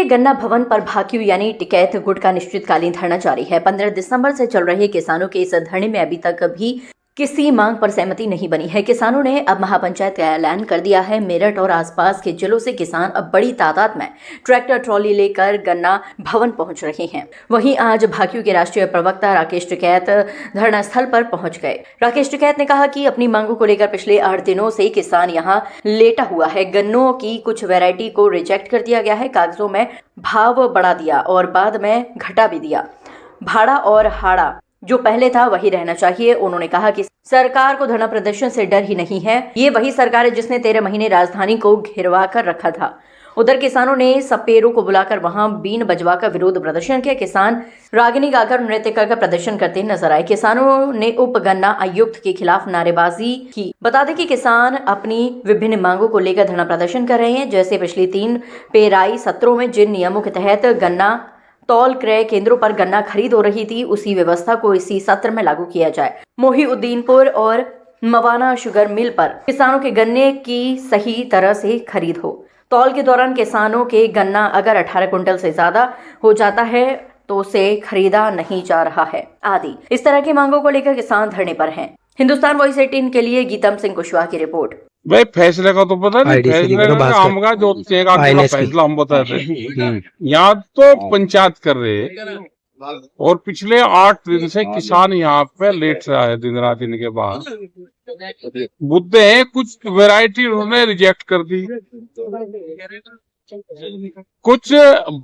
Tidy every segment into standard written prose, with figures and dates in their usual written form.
के गन्ना भवन पर भाकियू यानी टिकैत गुट का निश्चितकालीन धरना जारी है। 15 दिसंबर से चल रहे किसानों के इस धरने में अभी तक भी किसी मांग पर सहमति नहीं बनी है। किसानों ने अब महापंचायत का ऐलान कर दिया है। मेरठ और आसपास के जिलों से किसान अब बड़ी तादाद में ट्रैक्टर ट्रॉली लेकर गन्ना भवन पहुंच रहे हैं। वहीं आज भाकियू के राष्ट्रीय प्रवक्ता राकेश टिकैत धरना स्थल पर पहुंच गए। राकेश टिकैत ने कहा कि अपनी मांगों को लेकर पिछले 8 दिनों से किसान यहां लेटा हुआ है। गन्नों की कुछ वैरायटी को रिजेक्ट कर दिया गया है, कागजों में भाव बढ़ा दिया और बाद में घटा भी दिया। भाड़ा और हाड़ा जो पहले था वही रहना चाहिए। उन्होंने कहा कि सरकार को धरना प्रदर्शन से डर ही नहीं है। ये वही सरकार है जिसने 13 महीने राजधानी को घिरवा कर रखा था। उधर किसानों ने सपेरों को बुलाकर वहां बीन बजवाकर विरोध प्रदर्शन किया। किसान रागिनी गाकर नृत्य कर प्रदर्शन करते नजर आए। किसानों ने उप गन्ना आयुक्त के खिलाफ नारेबाजी की। बता दें कि किसान अपनी विभिन्न मांगों को लेकर धरना प्रदर्शन कर रहे हैं, जैसे पिछले 3 पेराई सत्रों में जिन नियमों के तहत गन्ना तौल क्रय केंद्रों पर गन्ना खरीद हो रही थी, उसी व्यवस्था को इसी सत्र में लागू किया जाए। मोहिउद्दीनपुर और मवाना शुगर मिल पर किसानों के गन्ने की सही तरह से खरीद हो। तौल के दौरान किसानों के गन्ना अगर 18 कुंटल से ज्यादा हो जाता है तो उसे खरीदा नहीं जा रहा है आदि। इस तरह की मांगों को लेकर किसान धरने पर हैं। हिंदुस्तान वॉइस 18 के लिए गीतम सिंह कुशवाहा की रिपोर्ट। भाई फैसले का तो पता नहीं, फैसले का काम का जो फैसला हम बता रहे। यहाँ तो पंचायत कर रहे और पिछले 8 दिन से किसान यहाँ पे लेट रहा है दिन रात। इनके बाद मुद्दे हैं, कुछ वैरायटी उन्होंने रिजेक्ट कर दी, कुछ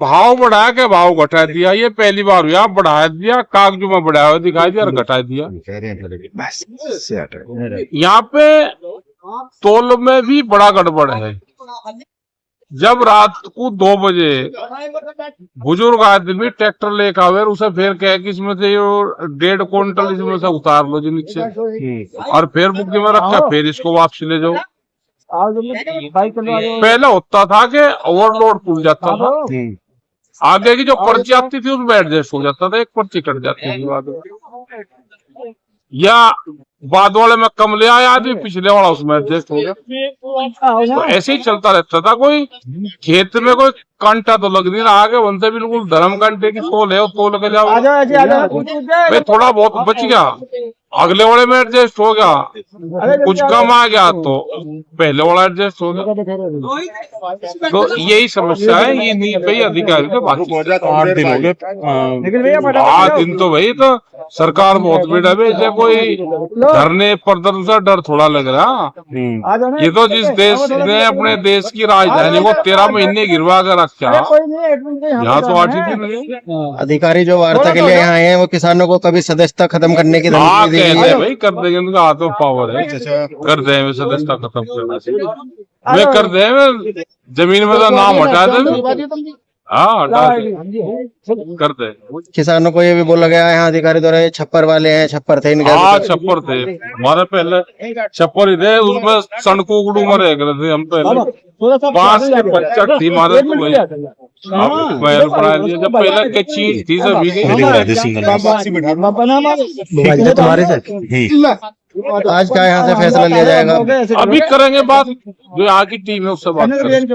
भाव बढ़ा के भाव घटा दिया। ये पहली बार हुआ, बढ़ा दिया, कागजों में बढ़ाया हुआ दिखाई दिया और घटा दिया। यहाँ पे तोल में भी बड़ा गड़बड़ है। जब रात को 2 बजे बुजुर्ग आदमी ट्रैक्टर लेकर आवे उसे फिर कहे कि इसमें से 1.5 क्विंटल इसमें से उतार लो जी नीचे, और फिर बुक में रखा, फिर इसको वापस ले जाओ। पहले होता था कि ओवरलोड खुल जाता था, आगे की जो पर्ची आती थी उसमें एडजस्ट हो जाता था, एक पर्ची कट जाती थी, या बाद वाले में कम ले आया आदमी, पिछले वाला उसमें एडजस्ट हो गया। तो ऐसे ही चलता रहता था। कोई खेत में कोई कांटा तो लग नहीं रहा, आगे बनते बिल्कुल धर्म कांटे की तोल है, तोल के जाओ। थोड़ा बहुत बच गया, अगले वाले में एडजस्ट हो गया, कुछ कम आ गया तो पहले वाला एडजस्ट हो गया। तो यही समस्या है। ये नहीं भाई अधिकारी के बाकी 8 दिन हो गए। 8 दिन तो भाई तो सरकार बहुत बेटा है, कोई धरने प्रदर्शन से डर थोड़ा लग रहा। ये तो जिस देश ने अपने देश की राजधानी को 13 महीने गिरवा कर रखा, यहाँ तो 8 दिन। अधिकारी जो वार्ता के लिए यहाँ आए हैं वो किसानों को कभी सदस्यता खत्म करने की धमकी दी है। भाई कर देंगे, उनका हाथ में पावर है, कर देंगे सदस्यता खत्म करना। वे कर देंगे, जमीन में तो नाम हटा देंगे। हाँ कर दे। किसानों को ये भी बोला गया है यहाँ अधिकारी द्वारा ये छप्पर वाले हैं, छप्पर थे इनके। हाँ छप्पर थे हमारे, पहले छप्पर ही थे, उसमें सड़कों गुड़ू में रह गए थे हम। पहले 5 के बच्चा थी हमारे, महल बना दिया। जब पहले के चीज थी सभी तुम्हारे साथ। आज क्या यहाँ से फैसला लिया जाएगा? अभी करेंगे बात, जो यहाँ की टीम है उससे बात करेंगे।